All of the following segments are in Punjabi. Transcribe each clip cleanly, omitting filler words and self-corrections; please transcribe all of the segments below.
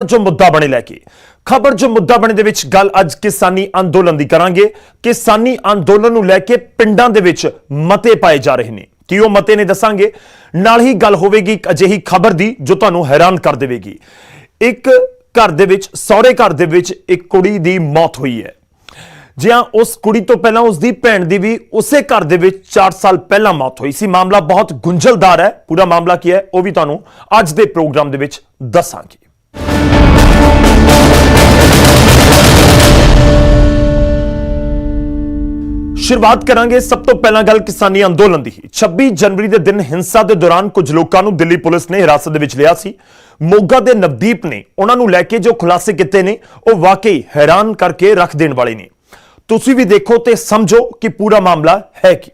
जो मुद्दा बने लैके खबर जो मुद्दा बने दे विच गल अज किसानी अंदोलन दी करांगे। किसानी अंदोलन नूं लैके पिंडां दे विच मते पाए जा रहे ने कि वो मते ने दसांगे। नाल ही गल होवेगी एक अजिही खबर दी जो तुहानूं हैरान कर देवेगी। एक घर दे विच सौरे घर दे विच एक कुड़ी दी मौत हुई है। जी हाँ, उस कुड़ी तो पहला उसकी भैन की भी उसे घर दे विच 4 साल पहला मौत हुई सी। मामला बहुत गुंझलदार है। पूरा मामला की है वह भी तुहानूं अज दे प्रोग्राम दे विच दसांगे। शुरुआत करांगे सब तो पहला गल किसानी अंदोलन दी। 26 जनवरी के दिन हिंसा के दौरान कुछ लोगों को दिल्ली पुलिस ने हिरासत विच लिया सी। मोगा के नवदीप ने उन्होंने लैके जो खुलासे किए ने वो वाकई हैरान करके रख देने वाले ने। तुसी भी देखो ते समझो कि पूरा मामला है कि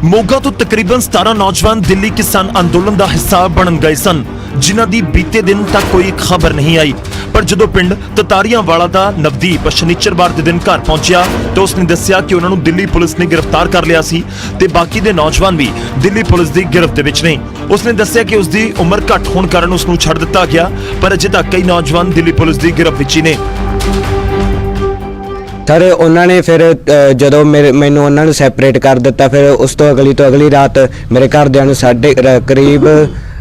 मोगा तो तकरीबन 17 नौजवान दिल्ली किसान अंदोलन का हिस्सा बन गए सन, जिन्हां दी बीते दिन तक कोई खबर नहीं आई। पर जदों पिंड ततारियां वाला दा नवदीप शनिचरवार के दिन घर पहुंचा तो उसने दस्सिया कि उन्होंने दिल्ली पुलिस ने गिरफ्तार कर लिया सी ते बाकी दे नौजवान भी दिल्ली पुलिस की गिरफ्त विच ने। उसने दस्सिया कि उसकी उम्र घट होने कारण उसनूं छड्ड दिता गया, पर अजे तक कई नौजवान दिल्ली पुलिस की गिरफ्त विच ही ने। सर उन्होंने फिर जो मैनू उन्होंने सैपरेट कर दिता, फिर उस तो अगली रात मेरे घरदियां नूं करीब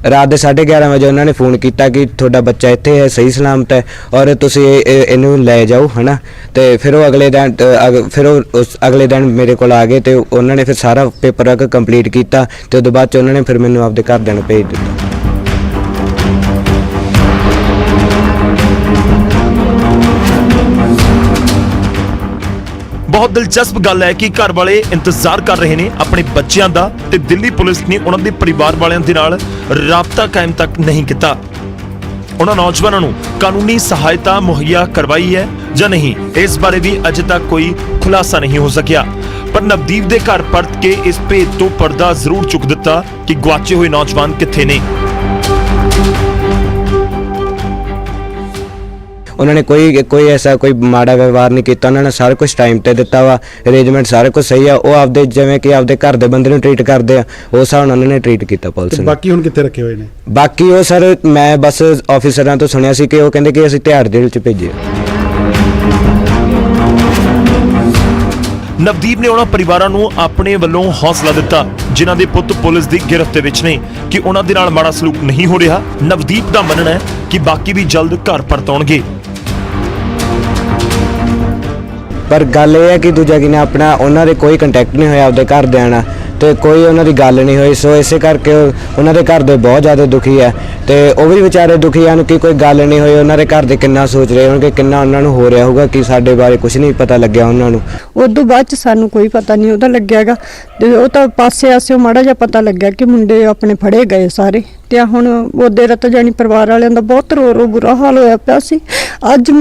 रात के 11:30 बजे उन्होंने फोन किया कि थोड़ा बच्चा इत्थे है, सही सलामत है और तुसीं इहनूं लै जाओ, है ना। तो फिर वो अगले दिन मेरे को आ गए तो उन्होंने फिर सारा पेपर वर्क कंप्लीट किया। तो उस बाद उन्होंने फिर मैनू आपदे घरदियां नूं भेज दिता। बहुत दिलचस्प गल है कि घर वाले इंतजार कर रहे हैं अपने बच्चों का ते दिल्ली पुलिस ने उन्होंने परिवार वालों के नाल राबता कायम तक नहीं किया। उन्होंने नौजवानों को कानूनी सहायता मुहैया करवाई है या नहीं, इस बारे भी अजे तक कोई खुलासा नहीं हो सकिया। पर नवदीप के घर परत के इस भेद तो पर्दा जरूर चुक दिता कि गुआचे हुए नौजवान कित्थे ने। उन्होंने कोई ऐसा कोई माड़ा व्यवहार नहीं किया। उन्होंने सारा कुछ टाइम ते दिता वा, अरेंजमेंट सारा कुछ सही है। वो आपदे जिवें कि आपदे घर दे बंदे नूं ट्रीट करते हैं उस हिसाब नाल उन्होंने ट्रीट किया पुलिस ने। बाकी हुण कित्थे रखे हुए ने? बाकी वो सर मैं बस ऑफिसरां तो सुनिया सी कि वो कहंदे कि असीं तिहाड़ जेल च भेजे। नवदीप ने उन्होंने परिवारों को अपने वालों हौसला दिता जिन्हां दे पुत पुलिस की गिरफ्त विच ने कि उन्हां दे नाल माड़ा सलूक नहीं हो रहा। नवदीप का मनना है कि बाकी भी जल्द घर परत आउणगे। पर गल यह है कि दूजा कि अपना उन्होंने कोई कंटैक्ट नहीं होया आपदे घर देना तो कोई उन्होंने गल नहीं हुई। सो इस करके उन्होंने घर दे बहुत ज़्यादा दुखी है तो वह भी बेचारे दुखी हैं कि कोई गल नहीं हुई। उन्होंने घर दे कितना सोच रहे होंगे, कितना उन्होंने हो रहा होगा कि साडे बारे कुछ नहीं पता लग्या उन्होंने। उदों बाद सानू कोई पता नहीं उहदा लग्यागा। वो तो पासे आसे माड़ा जिहा पता लग्या कि मुंडे अपने फड़े गए सारे। तो हुण ओदे रात जानी परिवार वालियां दा बहुत रो बुरा हाल होया पिया सी। अज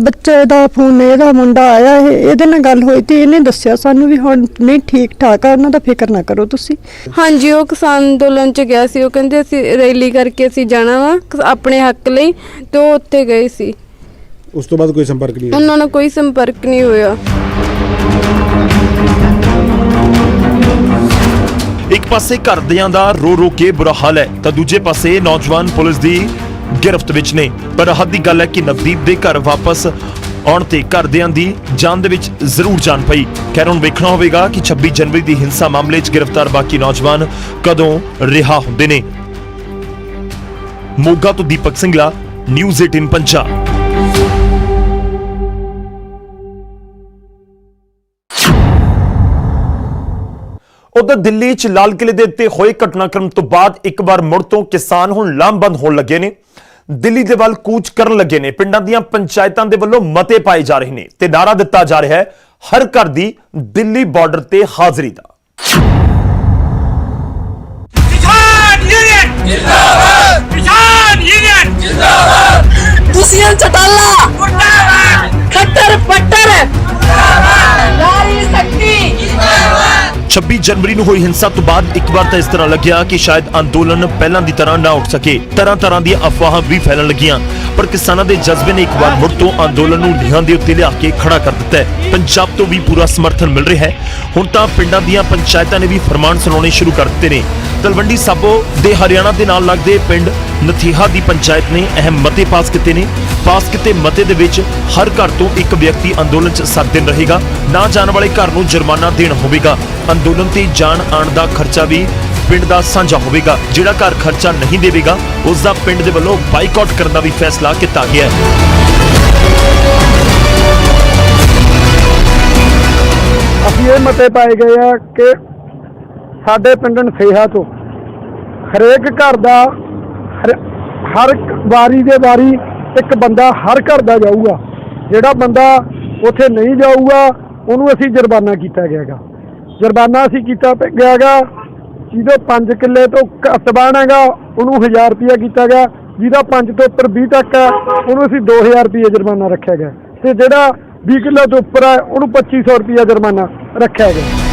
बच्चे दा फोन इहदा मुंडा आया है, इहदे नाल गल होई ते इहने दस्सिया सानू भी हुण नहीं ठीक ठाक आ, उन्हां दा फिकर ना करो तुसीं। हाँ जी, वो किसान अंदोलन च गया सी। वो कहंदे असीं रैली करके असीं जाना वा अपने हक लई, तो उत्थे गए सी। उस तो बाद कोई संपर्क नहीं? उन्हां नाल कोई संपर्क नहीं होया। एक पासे घरदियां दा रो रो के बुरा हाल है तो दूजे पासे नौजवान पुलिस की गिरफ्त विच ने। पर हद की गल है कि नवदीप दे घर वापस आउण ते घरदियां दी जान दे विच जरूर जान पई। खैर हुण वेखना होवेगा कि 26 जनवरी की हिंसा मामले च गिरफ्तार बाकी नौजवान कदों रिहा हुंदे ने। मोगा तो दीपक सिंगला, न्यूज़ 18 पंजाब। उधर दिल्ली च लाल किले के उत्ते होए घटनाक्रम तो बाद एक बार मुड़ तो किसान हुण लामबंद होण लगे ने, दिल्ली दे वल कूच करन लगे ने। पिंडां दीयां पंचायतां दे वल्लों मते पाए जा रहे ने ते नारा दिता जा रहा है हर घर दी दिल्ली बॉर्डर ते हाज़री दा। किसान यूनियन जिंदाबाद, किसान यूनियन जिंदाबाद, दुष्यंत चौटाला मुर्दाबाद, खट्टर पट्टर जिंदाबाद, नारी शक्ति जिंदाबाद। 26 ਜਨਵਰੀ ਨੂੰ ਹੋਈ ਹਿੰਸਾ ਤੋਂ ਬਾਅਦ ਇੱਕ ਵਾਰ ਤਾਂ ਇਸ ਤਰ੍ਹਾਂ ਲੱਗਿਆ ਕਿ ਸ਼ਾਇਦ ਅੰਦੋਲਨ ਪਹਿਲਾਂ ਦੀ ਤਰ੍ਹਾਂ ਨਾ ਉੱਠ ਸਕੇ। ਤਰ੍ਹਾਂ ਦੀਆਂ ਅਫਵਾਹਾਂ ਵੀ ਫੈਲਣ ਲੱਗੀਆਂ, ਪਰ ਕਿਸਾਨਾਂ ਦੇ ਜਜ਼ਬੇ ਨੇ ਇੱਕ ਵਾਰ ਮੁੜ ਤੋਂ ਅੰਦੋਲਨ ਨੂੰ ਲੀਹਾਂ ਦੇ ਉੱਤੇ ਲਿਆ ਕੇ ਖੜਾ ਕਰ ਦਿੱਤਾ ਹੈ। ਪੰਜਾਬ ਤੋਂ ਵੀ ਪੂਰਾ ਸਮਰਥਨ ਮਿਲ ਰਿਹਾ ਹੈ। ਹੁਣ ਤਾਂ ਪਿੰਡਾਂ ਦੀਆਂ ਪੰਚਾਇਤਾਂ ਨੇ ਵੀ ਫਰਮਾਨ ਸੁਣਾਉਣੇ ਸ਼ੁਰੂ ਕਰ ਦਿੱਤੇ ਨੇ। ਤਲਵੰਡੀ ਸਾਬੋ ਦੇ ਹਰਿਆਣਾ ਦੇ ਨਾਲ ਲੱਗਦੇ ਪਿੰਡ ਨਥੀਹਾ ਦੀ ਪੰਚਾਇਤ ਨੇ ਅਹਿਮ ਮਤੇ ਪਾਸ ਕੀਤੇ ਨੇ। ਪਾਸ ਕੀਤੇ ਮਤੇ ਦੇ ਵਿੱਚ ਹਰ ਘਰ ਤੋਂ ਇੱਕ ਵਿਅਕਤੀ ਅੰਦੋਲਨ 'ਚ 7 ਦਿਨ ਰਹੇਗਾ। ਨਾ ਜਾਣ ਵਾਲੇ ਘਰ ਨੂੰ ਜੁਰਮਾਨਾ ਦੇਣਾ ਹੋਵੇਗਾ। ਅੰਦੋਲਨ ਤੇ ਜਾਣ ਆਉਣ ਦਾ ਖਰਚਾ ਵੀ ਪਿੰਡ ਦਾ ਸਾਂਝਾ ਹੋਵੇਗਾ। ਜਿਹੜਾ ਘਰ ਖਰਚਾ ਨਹੀਂ ਦੇਵੇਗਾ ਉਸ ਦਾ ਪਿੰਡ ਦੇ ਵੱਲੋਂ ਬਾਈਕਾਟ ਕਰਨ ਦਾ ਵੀ ਫੈਸਲਾ ਕੀਤਾ ਗਿਆ ਹੈ। ਅਸੀਂ ਇਹ ਮਤੇ ਪਾਏ ਗਏ ਆ ਕਿ ਸਾਡੇ ਪਿੰਡ ਨਥੀਹਾ ਤੋਂ ਹਰੇਕ ਘਰ ਦਾ ਹਰ ਵਾਰੀ ਦੇ ਵਾਰੀ ਇੱਕ ਬੰਦਾ ਹਰ ਘਰ ਦਾ ਜਾਊਗਾ। ਜਿਹੜਾ ਬੰਦਾ ਉੱਥੇ ਨਹੀਂ ਜਾਊਗਾ ਉਹਨੂੰ ਅਸੀਂ ਜੁਰਮਾਨਾ ਕੀਤਾ ਗਿਆਗਾ। ਜੁਰਮਾਨਾ ਅਸੀਂ ਕੀਤਾ ਗਿਆਗਾ। ਜਿਹਦੇ 5 ਕਿੱਲੇ ਤੋਂ ਘੱਟ ਬਾਣ ਹੈਗਾ ਉਹਨੂੰ 1000 ਰੁਪਇਆ ਕੀਤਾ ਗਿਆ। ਜਿਹਦਾ 5 ਤੋਂ ਉੱਪਰ 20 ਤੱਕ ਹੈ ਉਹਨੂੰ ਅਸੀਂ 2000 ਰੁਪਇਆ ਜੁਰਮਾਨਾ ਰੱਖਿਆ ਗਿਆ। ਤੇ ਜਿਹੜਾ 20 ਕਿੱਲੇ ਤੋਂ ਉੱਪਰ ਹੈ ਉਹਨੂੰ 2500 ਰੁਪਇਆ ਜੁਰਮਾਨਾ ਰੱਖਿਆ ਗਿਆ।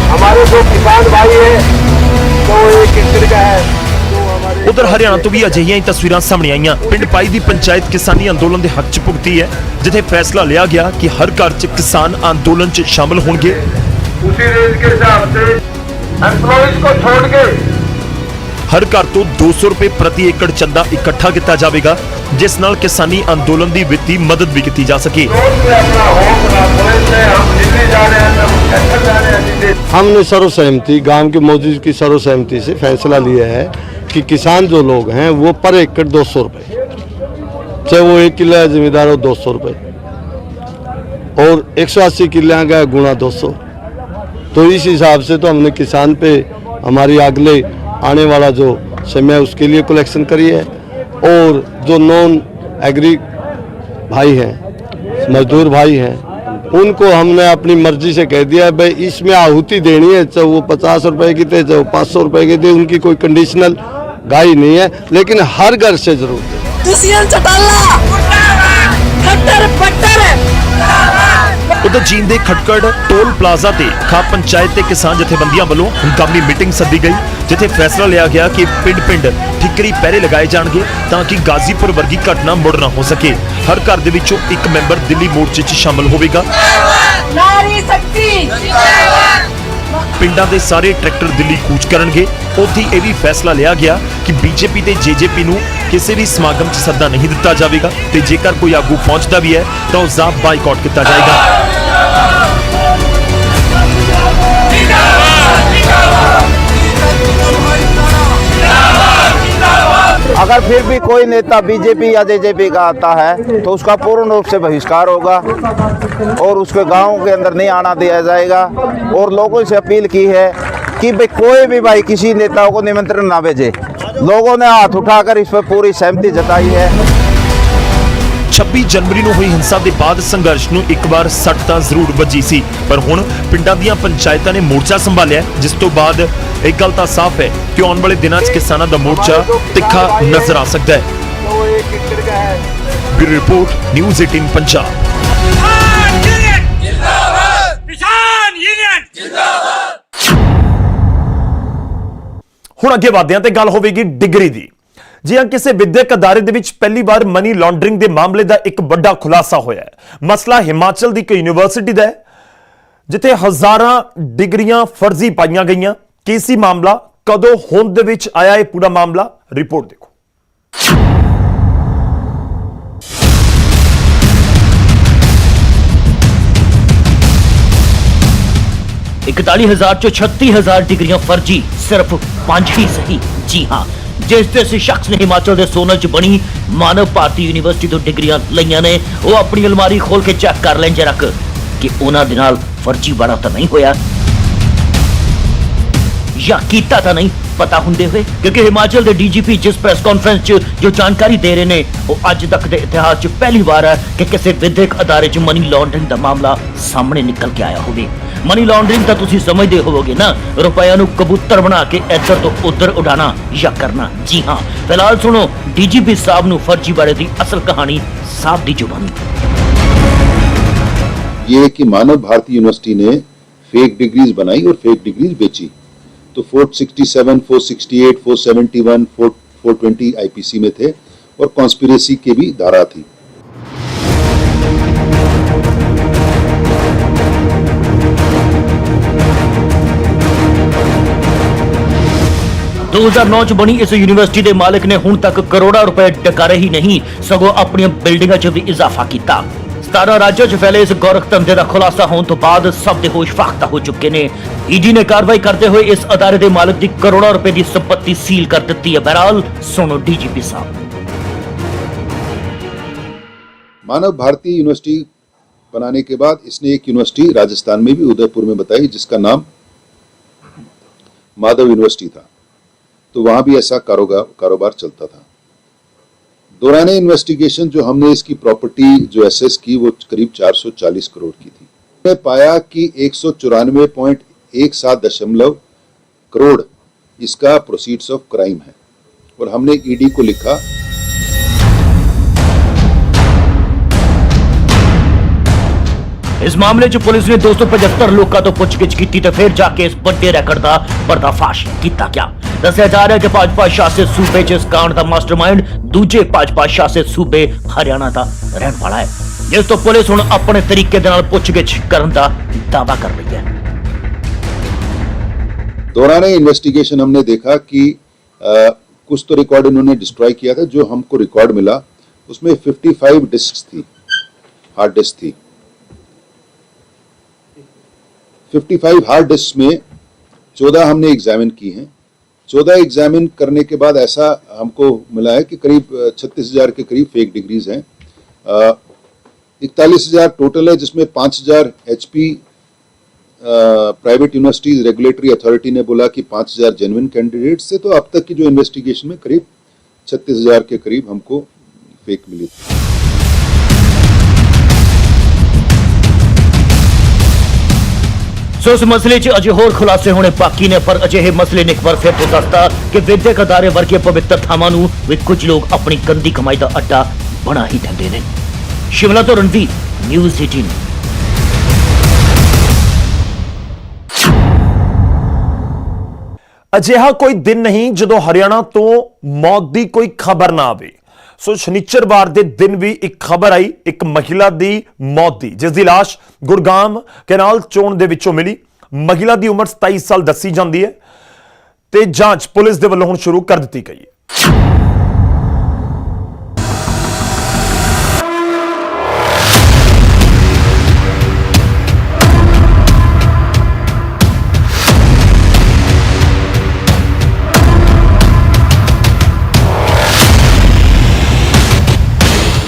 हमारे जो किसान भाई है तो एक एकड़ का है। ਉਧਰ ਹਰਿਆਣਾ ਤੋਂ ਵੀ ਅਜਿਹੀਆਂ ਹੀ ਤਸਵੀਰਾਂ ਸਾਹਮਣੇ ਆਈਆਂ। ਪਿੰਡ ਪਾਈ ਦੀ ਪੰਚਾਇਤ ਕਿਸਾਨੀ ਅੰਦੋਲਨ ਦੇ ਹੱਕ 'ਚ ਭੁਗਤੀ ਹੈ, ਜਿੱਥੇ ਫੈਸਲਾ ਲਿਆ ਗਿਆ ਕਿ ਹਰ ਘਰ 'ਚ ਕਿਸਾਨ ਅੰਦੋਲਨ 'ਚ ਸ਼ਾਮਲ ਹੋਣਗੇ। उसी रेट के हिसाब से एम्प्लॉइज को छोड़ के ਹਰ ਘਰ ਤੋਂ 200 ਰੁਪਏ ਪ੍ਰਤੀ ਏਕੜ ਚੰਦਾ ਇਕੱਠਾ ਕੀਤਾ ਜਾਵੇਗਾ, ਜਿਸ ਨਾਲ ਕਿਸਾਨੀ ਅੰਦੋਲਨ ਦੀ ਵਿੱਤੀ ਮਦਦ ਵੀ ਕੀਤੀ ਜਾ ਸਕੇ। अपना होम बना बोले हम दिल्ली जा रहे हैं, हम कैंसर जा रहे हैं दिल्ली। हमने सर्वसहमति गांव की मौजूद की सर्वसहमति से फैसला लिया है कि किसान जो लोग हैं वो पर एकड़ 200 रुपये, चाहे वो 1 किला जमींदार हो 200 रुपये, और 180 किले का गुणा 200। तो इस हिसाब से तो हमने किसान पे हमारी अगले आने वाला जो समय उसके लिए कलेक्शन करी है। और जो नॉन एग्री भाई हैं, मजदूर भाई हैं, उनको हमने अपनी मर्जी से कह दिया भाई इसमें आहुति देनी है, चाहे वो 50 रुपए की दे, चाहे वो 500 रुपए की दे। उनकी कोई कंडीशनल गाई नहीं है, लेकिन हर घर से जरूर दे। दुष्यंत चौटाला खट्टर पट्टर ਉਧਰ ਜੀਂਦ ਦੇ ਖਟਕੜ ਟੋਲ ਪਲਾਜ਼ਾ ਤੇ ਖਾਪ ਪੰਚਾਇਤ ਤੇ ਕਿਸਾਨ ਜਥੇਬੰਦੀਆਂ ਵੱਲੋਂ ਹੰਗਾਮੀ ਮੀਟਿੰਗ ਸੱਦੀ ਗਈ, ਜਿੱਥੇ ਫੈਸਲਾ ਲਿਆ ਗਿਆ ਕਿ ਪਿੰਡ ਠਿੱਕਰੀ ਪਹਿਰੇ ਲਗਾਏ ਜਾਣਗੇ ਤਾਂ ਕਿ ਗਾਜ਼ੀਪੁਰ ਵਰਗੀ ਘਟਨਾ ਮੁੜ ਨਾ ਹੋ ਸਕੇ। ਹਰ ਘਰ ਦੇ ਵਿੱਚੋਂ ਇੱਕ ਮੈਂਬਰ ਦਿੱਲੀ ਮੋਰਚੇ 'ਚ ਸ਼ਾਮਲ ਹੋਵੇਗਾ। नारी शक्ति ਪਿੰਡਾਂ ਦੇ ਸਾਰੇ ਟਰੈਕਟਰ ਦਿੱਲੀ ਕੂਚ ਕਰਨਗੇ। ਉੱਥੇ ਇਹ ਵੀ ਫੈਸਲਾ ਲਿਆ ਗਿਆ ਕਿ ਬੀਜੇਪੀ ਤੇ ਜੇਜੇਪੀ ਨੂੰ ਕਿਸੇ ਵੀ ਸਮਾਗਮ 'ਚ ਸੱਦਾ ਨਹੀਂ ਦਿੱਤਾ ਜਾਵੇਗਾ, ਤੇ ਜੇਕਰ ਕੋਈ ਆਗੂ ਪਹੁੰਚਦਾ ਵੀ ਹੈ ਤਾਂ ਉਸ ਦਾ ਬਾਈਕਾਟ ਕੀਤਾ ਜਾਏਗਾ। अगर फिर भी कोई नेता बीजेपी या जेजेपी का आता है तो उसका पूर्ण रूप से बहिष्कार होगा और उसके गाँव के अंदर नहीं आना दिया जाएगा। और लोगों से अपील की है कि भाई कोई भी भाई किसी नेताओं को निमंत्रण ना भेजे। लोगों ने हाथ उठाकर इस पर पूरी सहमति जताई है। 26 ਜਨਵਰੀ ਨੂੰ ਹੋਈ ਹਿੰਸਾ ਦੇ ਬਾਅਦ ਸੰਘਰਸ਼ ਨੂੰ ਇੱਕ ਵਾਰ ਸੱਟ ਤਾਂ ਜ਼ਰੂਰ ਵੱਜੀ ਸੀ, ਪਰ ਹੁਣ ਪਿੰਡਾਂ ਦੀਆਂ ਪੰਚਾਇਤਾਂ ਨੇ ਮੋਰਚਾ ਸੰਭਾਲਿਆ, ਜਿਸ ਤੋਂ ਬਾਅਦ ਇੱਕ ਗੱਲ ਤਾਂ ਸਾਫ਼ ਹੈ ਕਿ ਆਉਣ ਵਾਲੇ ਦਿਨਾਂ 'ਚ ਕਿਸਾਨਾਂ ਦਾ ਮੋਰਚਾ ਤਿੱਖਾ ਨਜ਼ਰ ਆ ਸਕਦਾ ਹੈ। तो एक एकड़ का है। Bureau report news 18 Punjab. किसान यूनियन जिंदाबाद, किसान यूनियन जिंदाबाद। ਹੁਣ ਅੱਗੇ ਵਧਦੇ ਹਾਂ ਤੇ ਗੱਲ ਹੋਵੇਗੀ ਡਿਗਰੀ ਦੀ। ਜੀ ਹਾਂ, ਕਿਸੇ ਵਿਦਿਅਕ ਅਦਾਰੇ ਦੇ ਵਿੱਚ ਪਹਿਲੀ ਵਾਰ ਮਨੀ ਲਾਂਡਰਿੰਗ ਦੇ ਮਾਮਲੇ ਦਾ ਇੱਕ ਵੱਡਾ ਖੁਲਾਸਾ ਹੋਇਆ ਹੈ। ਮਸਲਾ ਹਿਮਾਚਲ ਦੀ ਇੱਕ ਯੂਨੀਵਰਸਿਟੀ ਦਾ ਹੈ, ਜਿੱਥੇ ਹਜ਼ਾਰਾਂ ਡਿਗਰੀਆਂ ਫਰਜ਼ੀ ਪਾਈਆਂ ਗਈਆਂ। ਕੀ ਸੀ ਮਾਮਲਾ, ਕਦੋਂ ਹੋਂਦ ਦੇ ਵਿੱਚ ਆਇਆ ਇਹ ਪੂਰਾ ਮਾਮਲਾ, ਰਿਪੋਰਟ ਦੇਖੋ। 41,000 ਚੋਂ 36,000 ਡਿਗਰੀਆਂ ਫਰਜ਼ੀ, ਸਿਰਫ 5 ਹੀ ਸਹੀ। ਜੀ ਹਾਂ, ਜਿਸ ਸ਼ਖਸ ਨੇ ਹਿਮਾਚਲ ਦੇ ਸੋਨਲ ਚ ਬਣੀ ਮਾਨਵ ਭਾਰਤੀ ਯੂਨੀਵਰਸਿਟੀ ਤੋਂ ਡਿਗਰੀਆਂ ਲਈਆਂ ਨੇ, ਉਹ ਆਪਣੀ ਅਲਮਾਰੀ ਖੋਲ ਕੇ ਚੈੱਕ ਕਰ ਲੈਣ ਜਰਾ ਕਿ ਉਹਨਾਂ ਦੇ ਨਾਲ ਫਰਜ਼ੀ ਵਾਲਾ ਤਾਂ ਨਹੀਂ ਹੋਇਆ ਜਾਂ ਕੀਤਾ ਤਾਂ ਨਹੀਂ ਪਤਾ ਹੁੰਦੇ ਹੋਏ। ਕਿਉਂਕਿ ਹਿਮਾਚਲ ਦੇ ਡੀਜੀਪੀ ਜਿਸ ਪ੍ਰੈਸ ਕਾਨਫਰੰਸ 'ਚ ਜੋ ਜਾਣਕਾਰੀ ਦੇ ਰਹੇ ਨੇ, ਉਹ ਅੱਜ ਤੱਕ ਦੇ ਇਤਿਹਾਸ 'ਚ ਪਹਿਲੀ ਵਾਰ ਹੈ ਕਿ ਕਿਸੇ ਵਿਦਿਅਕ ਅਦਾਰੇ 'ਚ ਮਨੀ ਲਾਂਡਰਿੰਗ ਦਾ ਮਾਮਲਾ ਸਾਹਮਣੇ ਨਿਕਲ ਕੇ ਆਇਆ ਹੋਵੇ। ਮਨੀ ਲਾਂਡਰਿੰਗ ਤਾਂ ਤੁਸੀਂ ਸਮਝਦੇ ਹੋਵੋਗੇ ਨਾ, ਰੁਪਈਆਂ ਨੂੰ ਕਬੂਤਰ ਬਣਾ ਕੇ ਇੱਧਰ ਤੋਂ ਉੱਧਰ ਉਡਾਣਾ ਜਾਂ ਕਰਨਾ। ਜੀ ਹਾਂ, ਫਿਲਹਾਲ ਸੁਣੋ ਡੀਜੀਪੀ ਸਾਹਿਬ ਨੂੰ ਫਰਜ਼ੀ ਬਾਰੇ ਦੀ ਅਸਲ ਕਹਾਣੀ ਸਾਹਿਬ ਦੀ ਜ਼ੁਬਾਨੀ। ये कि मानव भारती यूनिवर्सिटी ने फेक डिग्रीज बनाई और फेक डिग्रीज बेची। तो 467, 468, 471, 420 आईपीसी में थे और कॉन्स्पिरेसी की भी धारा थी। दो 2009 ਚ ਬਣੀ ਇਸ ਯੂਨੀਵਰਸਿਟੀ ਦੇ ਮਾਲਕ ਨੇ ਹੁਣ ਤੱਕ ਕਰੋੜਾਂ ਰੁਪਏ ਡਕਾਰੇ ਹੀ ਨਹੀਂ ਸਗੋਂ ਆਪਣੀਆਂ ਬਿਲਡਿੰਗਾਂ 'ਚ ਵੀ ਇਜ਼ਾਫਾ ਕੀਤਾ। 17 ਰਾਜਾਂ 'ਚ ਫੈਲੇ ਇਸ ਗੋਰਖ ਧੰਦੇ ਦਾ ਖੁਲਾਸਾ ਹੋਣ ਤੋਂ ਬਾਅਦ ਸਭ ਦੇ ਹੋਸ਼ ਫਾਖਤਾ ਹੋ ਚੁੱਕੇ ਨੇ। ਈਡੀ ਨੇ ਕਾਰਵਾਈ ਕਰਦੇ ਹੋਏ ਇਸ ਅਦਾਰੇ ਦੇ ਮਾਲਕ ਦੀ ਕਰੋੜਾਂ ਰੁਪਏ ਦੀ ਸੰਪत्ति ਸੀਲ ਕਰ ਦਿੱਤੀ ਹੈ। बहरहाल सुनो डीजीपी साहब। मानव भारती यूनिवर्सिटी बनाने के बाद इसने एक यूनिवर्सिटी राजस्थान में भी उदयपुर में बताई जिसका नाम माधव यूनिवर्सिटी था। तो वहां भी ऐसा कारोबार चलता था। दौरान इन्वेस्टिगेशन जो हमने इसकी प्रॉपर्टी जो एसेस की वो करीब 440 करोड़ की थी। हमने पाया कि 194.17 करोड़ इसका प्रोसीड्स ऑफ क्राइम है और हमने ईडी को लिखा। इस मामले च पुलिस ने 275 लोगों तो पुछगिछ की तो फिर जाके इस बड़े रैकेट का पर्दाफाश किया गया। दस्या जा रहा है कि भाजपा शासित सूबे च इस कांड का मास्टरमाइंड दूजे भाजपा शासित सूबे हरियाणा का रहने वाला है, जिस तो पुलिस हुण अपने तरीके दे नाल पुछगिछ करने का दावा कर रही है। दौरान इन्वेस्टिगेशन हमने देखा कि कुछ तो रिकॉर्ड इन्होंने डिस्ट्रॉय किया था। जो हमको रिकॉर्ड मिला उसमें 55 डिस्क थी, हार्ड डिस्क थी। 55 हार्ड डिस्क में 14 हमने एग्जामिन की हैं। 14 एग्जामिन करने के बाद ऐसा हमको मिला है कि करीब 36,000 के करीब फेक डिग्रीज हैं। 41,000 टोटल है, जिसमें 5,000 HP private universities regulatory authority ने बोला कि 5,000 जेन्युइन कैंडिडेट्स थे। तो अब तक की जो इन्वेस्टिगेशन में करीब 36,000 के करीब हमको फेक मिली थी। सो इस मसले च अजे होर खुलासे होने बाकी ने, पर अजिहे मसले ने एक बार फिर तो दसता कि विद्यक अदारे वर्गे पवित्र थावां नूं भी कुछ लोग अपनी गंदी कमाई का अड्डा बना ही देंदे ने। शिमला तो रणवीर, न्यूज़ 18। ਅਜਿਹਾ ਕੋਈ ਦਿਨ ਨਹੀਂ ਜਦੋਂ ਹਰਿਆਣਾ ਤੋਂ ਮੌਤ ਦੀ ਕੋਈ ਖਬਰ ਨਾ ਆਵੇ। ਸੋ ਸ਼ਨੀਚਰਵਾਰ ਦੇ ਦਿਨ ਵੀ ਇੱਕ ਖਬਰ ਆਈ ਇੱਕ ਮਹਿਲਾ ਦੀ ਮੌਤ ਦੀ, ਜਿਸ ਦੀ ਲਾਸ਼ ਗੁਰਗਾਮ ਕੈਨਾਲ ਚੌਂਕ ਦੇ ਵਿੱਚੋਂ ਮਿਲੀ। ਮਹਿਲਾ ਦੀ ਉਮਰ 27 ਸਾਲ ਦੱਸੀ ਜਾਂਦੀ ਹੈ ਤੇ ਜਾਂਚ ਪੁਲਿਸ ਦੇ ਵੱਲੋਂ ਹੁਣ ਸ਼ੁਰੂ ਕਰ ਦਿੱਤੀ ਗਈ ਹੈ।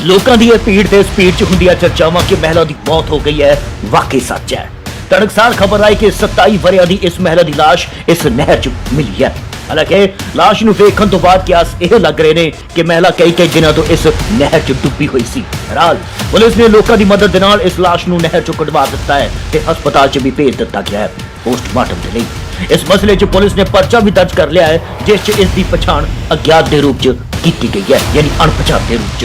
लोगों की यह भीड़ ते स्पीड च हुंदियां चर्चावां कि महिला की मौत हो गई है वाकई सच है। तड़कसार खबर आई कि 27 वरियां दी इस महिला की लाश इस नहर च मिली है। हालांकि लाश नूं देखण तो बाद कियास यह लग रहे हैं कि महिला कई दिनों तो इस नहर च डुबी हुई सी। बहरहाल पुलिस ने लोगों की मदद दे नाल इस लाश नूं नहर चों कढवा दिता है ते हस्पताल च भी भेज दिता गया है पोस्टमार्टम के लिए। इस मसले च पुलिस ने पर्चा भी दर्ज कर लिया है, जिस च इसकी पछाण अज्ञात के रूप च की गई है, यानी अणपछाते रूप च।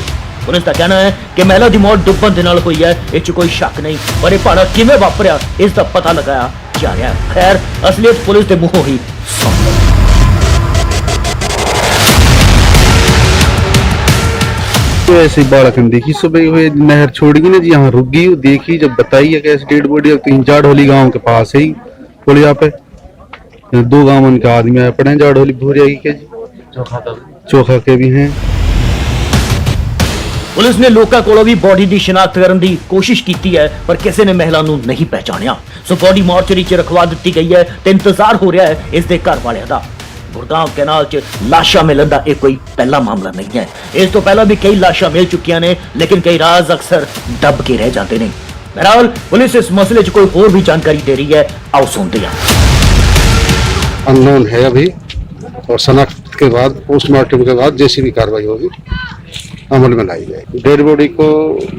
पुलिस का कहना है कि महिला की मौत डुब्बन दे नाल हुई है, इस कोई शक नहीं, पर यह भाड़ा किवें वापरिया इसका पता लगाया जा रहा है। खैर असलियत पुलिस के मुंहों ही सुन लो। तो ऐसी बालक ने देखी सुबह हुए नहर छोड़ी ना जी, यहाँ रुक गई, देखी जब बताई है कि ऐसी डेड बॉडी 3 जाड़ोली गांव के पास है ही पुलिया पे 2 गांव के आदमी आए पड़े जाड़ोली भूरिया के जी चोखा के भी हैं। पुलिस ने लोगों को भी बॉडी की शिनाख्त करने की कोशिश की है, पर किसी ने महिला नूं नहीं पहचानिया। सो बॉडी मॉर्चरी च रखवा दी गई है तो इंतजार हो रहा है इसके घर वाले का। गुरगांव कैनाल च लाशा मिलने का यह कोई पहला मामला नहीं है। इस तो पहला भी कई लाशा मिल चुकिया ने, लेकिन कई राज अक्सर दब के रह जाते हैं। बहरहाल पुलिस इस मसले च कोई और भी जानकारी दे रही है, आओ सुनते हैं। अननोन है अभी, और शनाख्त के बाद पोस्टमार्टम के बाद जैसी भी कार्रवाई होगी अमल में लाई जाएगी। डेड बॉडी को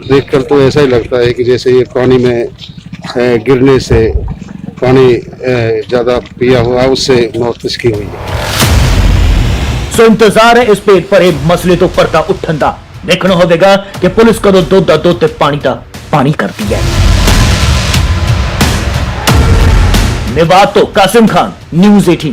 देखकर तो ऐसा ही लगता है कि जैसे ये पानी में गिरने से पानी ज्यादा पिया हुआ उससे मौत इसकी हुई है। सो इंतजार है इस पेट पर मसले तो पर्दा उठन का। देखना होगा कि पुलिस कदों दुध का दुध पानी का पानी करती है। नेवातो कासिम खान, न्यूज 18।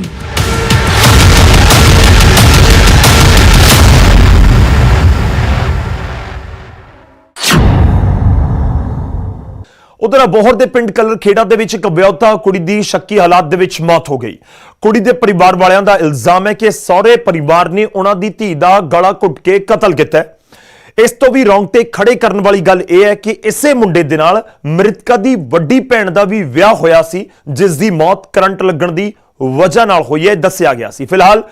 ਉਧਰ ਅਬੋਹਰ ਦੇ ਪਿੰਡ ਕਲਰ ਖੇੜਾ ਦੇ ਵਿੱਚ ਇੱਕ ਵਿਆਹੁਤਾ ਕੁੜੀ ਦੀ ਸ਼ੱਕੀ ਹਾਲਾਤ ਦੇ ਵਿੱਚ ਮੌਤ ਹੋ ਗਈ। ਕੁੜੀ ਦੇ ਪਰਿਵਾਰ ਵਾਲਿਆਂ ਦਾ ਇਲਜ਼ਾਮ ਹੈ ਕਿ ਸਹੁਰੇ ਪਰਿਵਾਰ ਨੇ ਉਹਨਾਂ ਦੀ ਧੀ ਦਾ ਗਲਾ ਘੁੱਟ ਕੇ ਕਤਲ ਕੀਤਾ ਹੈ। ਇਸ ਤੋਂ ਵੀ ਰੌਂਗਟੇ ਖੜੇ ਕਰਨ ਵਾਲੀ ਗੱਲ ਇਹ ਹੈ ਕਿ ਇਸੇ ਮੁੰਡੇ ਦੇ ਨਾਲ ਮ੍ਰਿਤਕਾ ਦੀ ਵੱਡੀ ਭੈਣ ਦਾ ਵੀ ਵਿਆਹ ਹੋਇਆ ਸੀ, ਜਿਸ ਦੀ ਮੌਤ ਕਰੰਟ ਲੱਗਣ ਦੀ ਵਜ੍ਹਾ ਨਾਲ ਹੋਈ ਹੈ ਦੱਸਿਆ ਗਿਆ ਸੀ। ਫਿਲਹਾਲ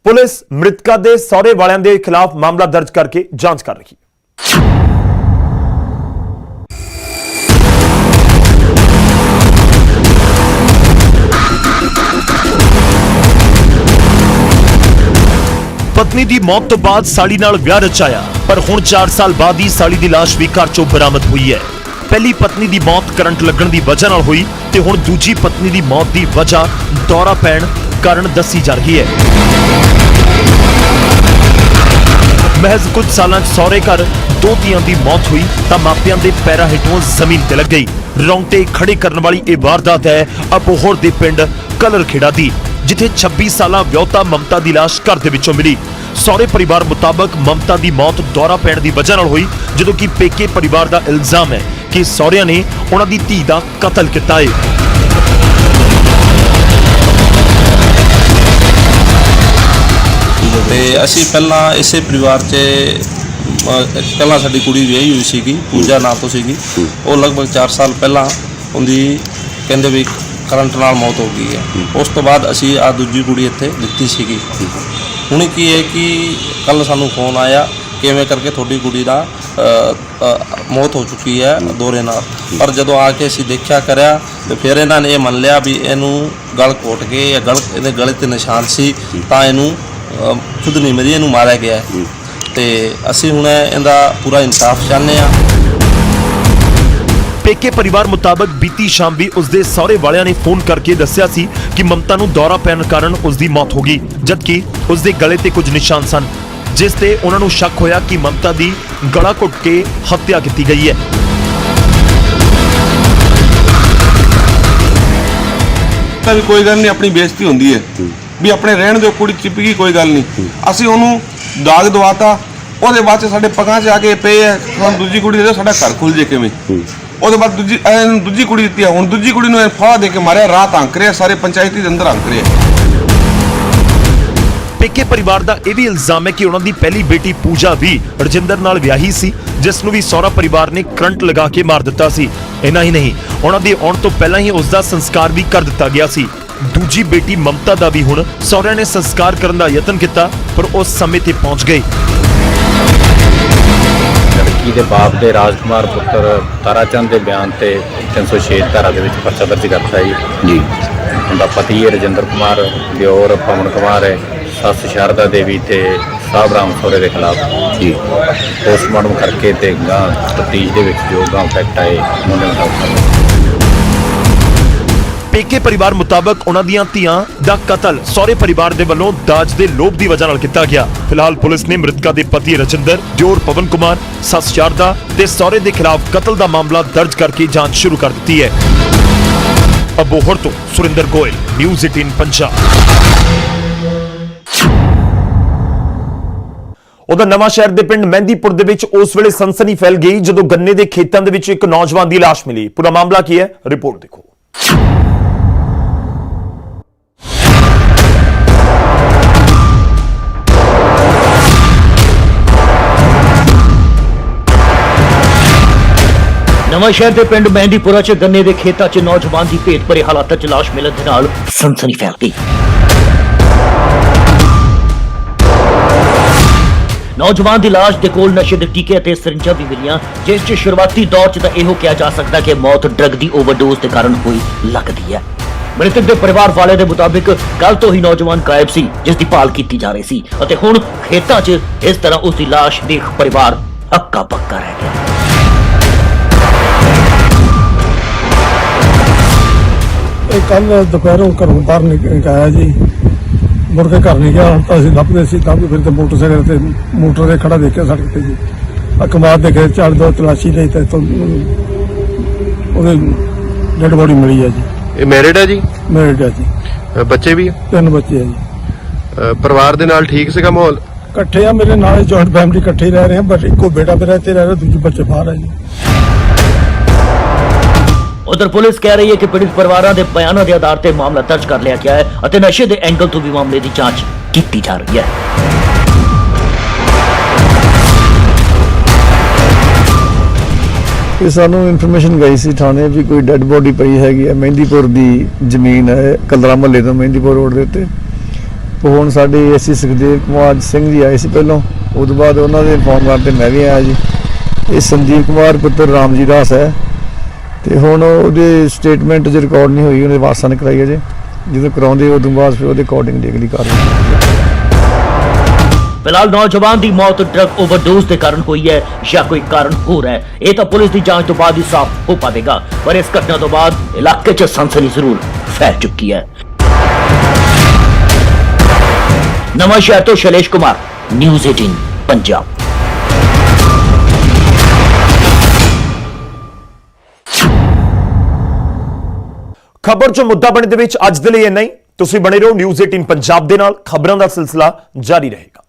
ਪੁਲਿਸ ਮ੍ਰਿਤਕਾ ਦੇ ਸਹੁਰੇ ਵਾਲਿਆਂ ਦੇ ਖਿਲਾਫ ਮਾਮਲਾ ਦਰਜ ਕਰਕੇ ਜਾਂਚ ਕਰ ਰਹੀ ਹੈ। ਪਤਨੀ ਦੀ ਮੌਤ ਤੋਂ ਬਾਅਦ ਸਾਲੀ ਨਾਲ ਵਿਆਹ ਰਚਾਇਆ, ਪਰ ਹੁਣ 4 ਸਾਲ ਬਾਅਦ ਹੀ ਸਾਲੀ ਦੀ ਲਾਸ਼ ਵੀ ਘਰ ਚੋਂ ਬਰਾਮਦ ਹੋਈ ਹੈ। ਪਹਿਲੀ ਪਤਨੀ ਦੀ ਮੌਤ ਕਰੰਟ ਲੱਗਣ ਦੀ ਵਜ੍ਹਾ ਨਾਲ ਹੋਈ ਤੇ ਹੁਣ ਦੂਜੀ ਪਤਨੀ ਦੀ ਮੌਤ ਦੀ ਵਜ੍ਹਾ ਦੌਰਾ ਪੈਣ ਕਾਰਨ ਦੱਸੀ ਜਾ ਰਹੀ ਹੈ। ਮਹਿਜ਼ ਕੁਝ ਸਾਲਾਂ 'ਚ ਸਹੁਰੇ ਘਰ 2 ਧੀਆਂ ਦੀ ਮੌਤ ਹੋਈ ਤਾਂ ਮਾਪਿਆਂ ਦੇ ਪੈਰਾਂ ਹੇਠੋਂ ਜ਼ਮੀਨ ਤੇ ਲੱਗ ਗਈ। ਰੌਂਗਟੇ ਖੜੇ ਕਰਨ ਵਾਲੀ ਇਹ ਵਾਰਦਾਤ ਹੈ ਅਬੋਹਰ ਦੇ ਪਿੰਡ ਕਲਰ ਖੇੜਾ ਦੀ, ਜਿੱਥੇ 26 ਸਾਲਾ ਵਿਆਹੁਤਾ ਮਮਤਾ ਦੀ ਲਾਸ਼ ਘਰ ਦੇ ਵਿੱਚੋਂ ਮਿਲੀ। ਸਹੁਰੇ ਪਰਿਵਾਰ ਮੁਤਾਬਕ ਮਮਤਾ ਦੀ ਮੌਤ ਦੌਰਾ ਪੈਣ ਦੀ ਵਜ੍ਹਾ ਨਾਲ ਹੋਈ, ਜਦੋਂ ਕਿ ਪੇਕੇ ਪਰਿਵਾਰ ਦਾ ਇਲਜ਼ਾਮ ਹੈ ਕਿ ਸਹੁਰਿਆਂ ਨੇ ਉਹਨਾਂ ਦੀ ਧੀ ਦਾ ਕਤਲ ਕੀਤਾ ਹੈ। ਤੇ ਅਸੀਂ ਪਹਿਲਾਂ ਇਸੇ ਪਰਿਵਾਰ 'ਚ ਪਹਿਲਾਂ ਸਾਡੀ ਕੁੜੀ ਵਿਆਹੀ ਹੋਈ ਸੀਗੀ, ਪੂਜਾ ਨਾਂ ਤੋਂ ਸੀਗੀ। ਉਹ ਲਗਭਗ 4 ਸਾਲ ਪਹਿਲਾਂ ਉਹਦੀ ਕਹਿੰਦੇ ਵੀ ਕਰੰਟ ਨਾਲ ਮੌਤ ਹੋ ਗਈ ਹੈ। ਉਸ ਤੋਂ ਬਾਅਦ ਅਸੀਂ ਆ ਦੂਜੀ ਕੁੜੀ ਇੱਥੇ ਦਿੱਤੀ ਸੀਗੀ। ਹੁਣ ਕੀ ਹੈ ਕਿ ਕੱਲ ਸਾਨੂੰ ਫੋਨ ਆਇਆ ਕਿਵੇਂ ਕਰਕੇ ਤੁਹਾਡੀ ਕੁੜੀ ਦਾ ਮੌਤ ਹੋ ਚੁੱਕੀ ਹੈ ਦੌਰੇ ਨਾਲ। ਪਰ ਜਦੋਂ ਆ ਕੇ ਅਸੀਂ ਦੇਖਿਆ ਕਰਿਆ ਤੇ ਫਿਰ ਇਹਨਾਂ ਨੇ ਇਹ ਮੰਨ ਲਿਆ ਵੀ ਇਹਨੂੰ ਗਲ ਘੋਟ ਕੇ ਜਾਂ ਇਹਦੇ ਗਲੇ ਤੇ ਨਿਸ਼ਾਨ ਸੀ ਤਾਂ ਇਹਨੂੰ ਖੁਦ ਨਹੀਂ ਮਰੀ, ਇਹਨੂੰ ਮਾਰਿਆ ਗਿਆ। ਤੇ ਅਸੀਂ ਹੁਣ ਇਹਦਾ ਪੂਰਾ ਇਨਸਾਫ ਚਾਹੁੰਦੇ ਹਾਂ। ਪੇਕੇ ਪਰਿਵਾਰ ਮੁਤਾਬਕ ਬੀਤੀ ਸ਼ਾਮ ਵੀ ਉਸਦੇ ਸਹੁਰੇ ਵਾਲਿਆਂ ਨੇ ਫੋਨ ਕਰਕੇ ਦੱਸਿਆ ਸੀ ਕਿ ਮਮਤਾ ਨੂੰ ਦੌਰਾ ਪੈਣ ਕਾਰਨ ਉਸਦੀ ਮੌਤ ਹੋ ਗਈ, ਜਦਕਿ ਉਸਦੇ ਗਲੇ ਤੇ ਕੁਝ ਨਿਸ਼ਾਨ ਸਨ, ਜਿਸ ਤੇ ਉਹਨਾਂ ਨੂੰ ਸ਼ੱਕ ਹੋਇਆ ਕਿ ਮਮਤਾ ਦੀ ਗਲਾ ਘੁੱਟ ਕੇ ਹੱਤਿਆ ਕੀਤੀ ਗਈ ਹੈ। ਤਾਂ ਵੀ ਕੋਈ ਗੱਲ ਨਹੀਂ, ਆਪਣੀ ਬੇਇੱਜ਼ਤੀ ਹੁੰਦੀ ਹੈ ਵੀ ਆਪਣੇ ਰਹਿਣ ਦੇ ਕੁੜੀ ਚਿਪ ਗਈ, ਕੋਈ ਗੱਲ ਨਹੀਂ। ਅਸੀਂ ਉਹਨੂੰ ਦਾਗ ਦਵਾਤਾ, ਉਹਦੇ ਬਾਅਦ 'ਚ ਸਾਡੇ ਪਗਾਂ 'ਚ ਆ ਕੇ ਪਏ ਹੈ ਸਾਨੂੰ ਦੂਜੀ ਕੁੜੀ ਦੇ ਦਿਓ, ਸਾਡਾ ਘਰ ਖੁੱਲ ਜੇ ਕਿਵੇਂ। ਉਹਦੇ ਬਾਅਦ ਦੂਜੀ ਕੁੜੀ ਦਿੱਤੀ ਆ, ਹੁਣ ਦੂਜੀ ਕੁੜੀ ਨੂੰ ਫਾਹਾ ਦੇ ਕੇ ਮਾਰਿਆ, ਰਾਤ ਹੰਕ ਰਿਹਾ, ਸਾਰੇ ਪੰਚਾਇਤੀ ਦੇ ਅੰਦਰ ਹੰਕ ਰਿਹਾ। ਪੇਕੇ ਪਰਿਵਾਰ ਦਾ ਇਹ ਵੀ ਇਲਜ਼ਾਮ ਹੈ ਕਿ ਉਹਨਾਂ ਦੀ ਪਹਿਲੀ ਬੇਟੀ ਪੂਜਾ ਵੀ ਰਜਿੰਦਰ ਨਾਲ ਵਿਆਹੀ ਸੀ, ਜਿਸ ਨੂੰ ਵੀ ਸਹੁਰਾ ਪਰਿਵਾਰ ਨੇ ਕਰੰਟ ਲਗਾ ਕੇ ਮਾਰ ਦਿੱਤਾ ਸੀ। ਇੰਨਾ ਹੀ ਨਹੀਂ, ਉਹਨਾਂ ਦੇ ਆਉਣ ਤੋਂ ਪਹਿਲਾਂ ਹੀ ਉਸ ਦਾ ਸੰਸਕਾਰ ਵੀ ਕਰ ਦਿੱਤਾ ਗਿਆ ਸੀ। ਦੂਜੀ ਬੇਟੀ ਮਮਤਾ ਦਾ ਵੀ ਹੁਣ ਸਹੁਰਿਆਂ ਨੇ ਸੰਸਕਾਰ ਕਰਨ ਦਾ ਯਤਨ ਕੀਤਾ, ਪਰ ਉਸ ਸਮੇਂ ਤੇ ਪਹੁੰਚ ਗਏ। ਲੜਕੀ ਦੇ ਬਾਪ ਦੇ ਰਾਜਕੁਮਾਰ ਪੁੱਤਰ ਤਾਰਾਚੰਦ ਦੇ ਬਿਆਨ ਤੇ 306 ਧਾਰਾ ਦੇ ਵਿੱਚ ਪਰਚਾ ਦਰਜ ਕਰਤਾ ਜੀ। ਉਹਦਾ ਪਤੀ ਹੈ ਰਜਿੰਦਰ ਕੁਮਾਰ, ਦਿਓਰ ਪਵਨ ਕੁਮਾਰ ਹੈ, ਸੱਸ ਸ਼ਾਰਦਾ ਦੇਵੀ ਤੇ ਸਾਹਿਬ ਰਾਮ ਸੋਰੇ ਦੇ ਖਿਲਾਫ ਜੀ ਪੋਸਟਮਾਰਟਮ ਕਰਕੇ ਤੇ ਗਾਂ ਤਫਤੀਸ਼ ਦੇ ਵਿੱਚ ਜੋ ਗਾਂ ਫੈਕਟ ਆਏ ਮੁੰਡੇ ਨੂੰ ਪੇਕੇ ਪਰਿਵਾਰ ਮੁਤਾਬਕ ਉਹਨਾਂ ਦੀਆਂ ਧੀਆਂ ਦਾ ਕਤਲ ਸਹੁਰੇ ਪਰਿਵਾਰ ਦੇ ਵੱਲੋਂ ਦਾਜ ਦੇ ਲੋਭ ਦੀ ਵਜ੍ਹਾ ਨਾਲ ਕੀਤਾ ਗਿਆ। ਫਿਲਹਾਲ ਪੁਲਿਸ ਨੇ ਮ੍ਰਿਤਕਾ ਦੇ ਪਤੀ ਰਜਿੰਦਰ, ਦਿਓਰ ਪਵਨ ਕੁਮਾਰ, ਸੱਸ ਸ਼ਾਰਦਾ ਤੇ ਸਹੁਰੇ ਦੇ ਖਿਲਾਫ ਕਤਲ ਦਾ ਮਾਮਲਾ ਦਰਜ ਕਰਕੇ ਜਾਂਚ ਸ਼ੁਰੂ ਕਰ ਦਿੱਤੀ ਹੈ। ਅਬੋਹਰ ਤੋਂ ਸੁਰਿੰਦਰ ਗੋਇਲ, ਨਿਊਜ਼ 18 ਪੰਜਾਬ। ਉਹਦਾ ਨਵਾਂ ਸ਼ਹਿਰ ਦੇ ਪਿੰਡ ਮਹਿੰਦੀਪੁਰ ਦੇ ਵਿੱਚ ਉਸ ਵੇਲੇ ਸਨਸਨੀ ਫੈਲ ਗਈ ਜਦੋਂ ਗੰਨੇ ਦੇ ਖੇਤਾਂ ਦੇ ਵਿੱਚ ਇੱਕ ਨੌਜਵਾਨ ਦੀ ਲਾਸ਼ ਮਿਲੀ। ਪੂਰਾ ਮਾਮਲਾ ਕੀ ਹੈ, ਰਿਪੋਰਟ ਦੇਖੋ। ਨਵਾਂ ਸ਼ਹਿਰ ਦੇ ਪਿੰਡ ਮਹਿੰਦੀਪੁਰਾ 'ਚ ਗੰਨੇ ਦੇ ਖੇਤਾਂ 'ਚ ਨੌਜਵਾਨ ਦੀ ਭੇਤ ਭਰੇ ਹਾਲਾਤਾਂ 'ਚ ਲਾਸ਼ ਮਿਲਣ ਦੇ ਨਾਲ ਸਨਸਨੀ ਫੈਲ ਗਈ। ਨੌਜਵਾਨ ਦੀ ਲਾਸ਼ ਦੇ ਕੋਲ ਨਸ਼ੇ ਦੇ ਟੀਕੇ ਅਤੇ ਸਰਿੰਜਾਂ ਵੀ ਮਿਲੀਆਂ, ਜਿਸ 'ਚ ਸ਼ੁਰੂਆਤੀ ਦੌਰ 'ਚ ਤਾਂ ਇਹੋ ਕਿਹਾ ਜਾ ਸਕਦਾ ਕਿ ਮੌਤ ਡਰੱਗ ਦੀ ਓਵਰਡੋਜ਼ ਦੇ ਕਾਰਨ ਹੋਈ ਲੱਗਦੀ ਹੈ। ਮ੍ਰਿਤਕ ਦੇ ਪਰਿਵਾਰ ਵਾਲੇ ਦੇ ਮੁਤਾਬਿਕ ਕੱਲ ਤੋਂ ਹੀ ਨੌਜਵਾਨ ਗਾਇਬ ਸੀ, ਜਿਸ ਦੀ ਭਾਲ ਕੀਤੀ ਜਾ ਰਹੀ ਸੀ ਅਤੇ ਹੁਣ ਖੇਤਾਂ 'ਚ ਇਸ ਤਰ੍ਹਾਂ ਉਸ ਦੀ ਲਾਸ਼ ਦੇਖ ਪਰਿਵਾਰ ਹੱਕਾ ਬੱਕਾ ਰਹਿ ਗਿਆ। ਇਹ ਕੱਲ ਦੁਪਹਿਰੋਂ ਘਰੋਂ ਬਾਹਰ ਨਿਕਲਿਆ ਜੀ, ਮੁੜ ਕੇ ਘਰ ਨਹੀਂ ਗਿਆ। ਹੁਣ ਤਾਂ ਅਸੀਂ ਲੱਭਦੇ ਸੀ, ਲੱਭ ਫਿਰ ਤੇ ਮੋਟਰਸਾਈਕਲ ਤੇ ਮੋਟਰ ਤੇ ਖੜਾ ਦੇਖਿਆ ਸੜਕ ਤੇ ਜੀ, ਅਕਮਾਦ ਦੇਖੇ, ਝਾੜ ਦੋ ਤਲਾਸ਼ੀ ਲਈ ਤੇ ਉਹਦੇ ਡੈਡ ਬੋਡੀ ਮਿਲੀ ਹੈ ਜੀ। ਇਹ ਮੈਰਿਡ ਹੈ ਜੀ? ਮੈਰਿਡ ਹੈ ਜੀ, ਬੱਚੇ ਵੀ ਆ? 3 ਬੱਚੇ ਆ ਜੀ। ਪਰਿਵਾਰ ਦੇ ਨਾਲ ਠੀਕ ਸੀਗਾ ਮਾਹੌਲ? ਇਕੱਠੇ ਆ, ਮੇਰੇ ਨਾਲ ਜੁਆਇੰਟ ਫੈਮਿਲੀ ਇਕੱਠੇ ਹੀ ਰਹਿ ਰਹੇ ਆ, ਬਟ ਇੱਕੋ ਬੇਟਾ ਮੇਰਾ ਇੱਥੇ ਰਹਿ ਰਿਹਾ, ਦੂਜੇ ਬੱਚੇ ਬਾਹਰ ਆ ਜੀ। ਉਧਰ ਪੁਲਿਸ ਕਹਿ ਰਹੀ ਹੈ ਕਿ ਪੀੜਿਤ ਪਰਿਵਾਰਾਂ ਦੇ ਬਿਆਨਾਂ ਦੇ ਆਧਾਰ ਤੇ ਮਾਮਲਾ ਦਰਜ ਕਰ ਲਿਆ ਗਿਆ ਹੈ ਅਤੇ ਨਸ਼ੇ ਦੇ ਐਂਗਲ ਤੋਂ ਵੀ ਮਾਮਲੇ ਦੀ ਜਾਂਚ ਕੀਤੀ ਜਾ ਰਹੀ ਹੈ। ਇਹ ਸਾਨੂੰ ਇਨਫੋਰਮੇਸ਼ਨ ਗਈ ਸੀ ਥਾਣੇ ਵੀ ਕੋਈ ਡੈੱਡ ਬੋਡੀ ਪਈ ਹੈਗੀ ਹੈ, ਮਹਿੰਦੀਪੁਰ ਦੀ ਜ਼ਮੀਨ ਹੈ, ਕਲਰਾ ਮਹੱਲੇ ਤੋਂ ਮਹਿੰਦੀਪੁਰ ਰੋਡ ਦੇ ਉੱਤੇ। ਹੁਣ ਸਾਡੇ ਐਸਸੀ ਸੁਖਦੇਵ ਕੁਮਾਰ ਸਿੰਘ ਜੀ ਆਏ ਸੀ ਪਹਿਲਾਂ, ਉਸ ਤੋਂ ਬਾਅਦ ਉਹਨਾਂ ਦੇ ਇਨਫੋਰਮ ਕਰਦੇ ਮੈਂ ਵੀ ਆਇਆ ਜੀ। ਇਹ ਸੰਦੀਪ ਕੁਮਾਰ ਪੁੱਤਰ ਰਾਮ ਜੀ ਦਾਸ ਹੈ ਤੇ ਹੁਣ ਉਹਦੇ ਸਟੇਟਮੈਂਟ 'ਚ ਰਿਕਾਰਡ ਨਹੀਂ ਹੋਈ, ਉਹਦੇ ਵਾਰਸਾਂ ਨੇ ਕਰਾਈ ਅਜੇ, ਜਦੋਂ ਕਰਾਉਂਦੇ ਉਦੋਂ ਬਾਅਦ ਫਿਰ ਉਹਦੇ ਅਕੋਰਡਿੰਗ ਲੀਗਲੀ ਕਾਰਵਾਈ। ਫਿਲਹਾਲ ਨੌਜਵਾਨ ਦੀ ਮੌਤ ਡਰਗ ਓਵਰਡੋਜ਼ ਦੇ ਕਾਰਨ ਹੋਈ ਹੈ ਜਾਂ ਕੋਈ ਕਾਰਨ ਹੋਰ ਹੈ, ਇਹ ਤਾਂ ਪੁਲਿਸ ਦੀ ਜਾਂਚ ਤੋਂ ਬਾਅਦ ਹੀ ਸਾਫ਼ ਹੋ ਪਾਵੇਗਾ। ਪਰ ਇਸ ਘਟਨਾ ਤੋਂ ਬਾਅਦ ਇਲਾਕੇ 'ਚ ਸਨਸਨੀ ਜ਼ਰੂਰ ਫੈਲ ਚੁੱਕੀ ਹੈ। ਨਵਾਂ ਸ਼ਹਿਰ ਤੋਂ ਸ਼ੈਲੇਸ਼ ਕੁਮਾਰ, ਨਿਊਜ਼ 18 ਪੰਜਾਬ। ਖਬਰ ਜੋ ਮੁੱਦਾ ਬਣੇ ਦੇ ਵਿੱਚ ਅੱਜ ਦੇ ਲਈ ਇੰਨਾ ਹੀ। ਤੁਸੀਂ ਬਣੇ ਰਹੋ ਨਿਊਜ਼ 18 ਪੰਜਾਬ ਦੇ ਨਾਲ, ਖਬਰਾਂ ਦਾ ਸਿਲਸਿਲਾ ਜਾਰੀ ਰਹੇਗਾ।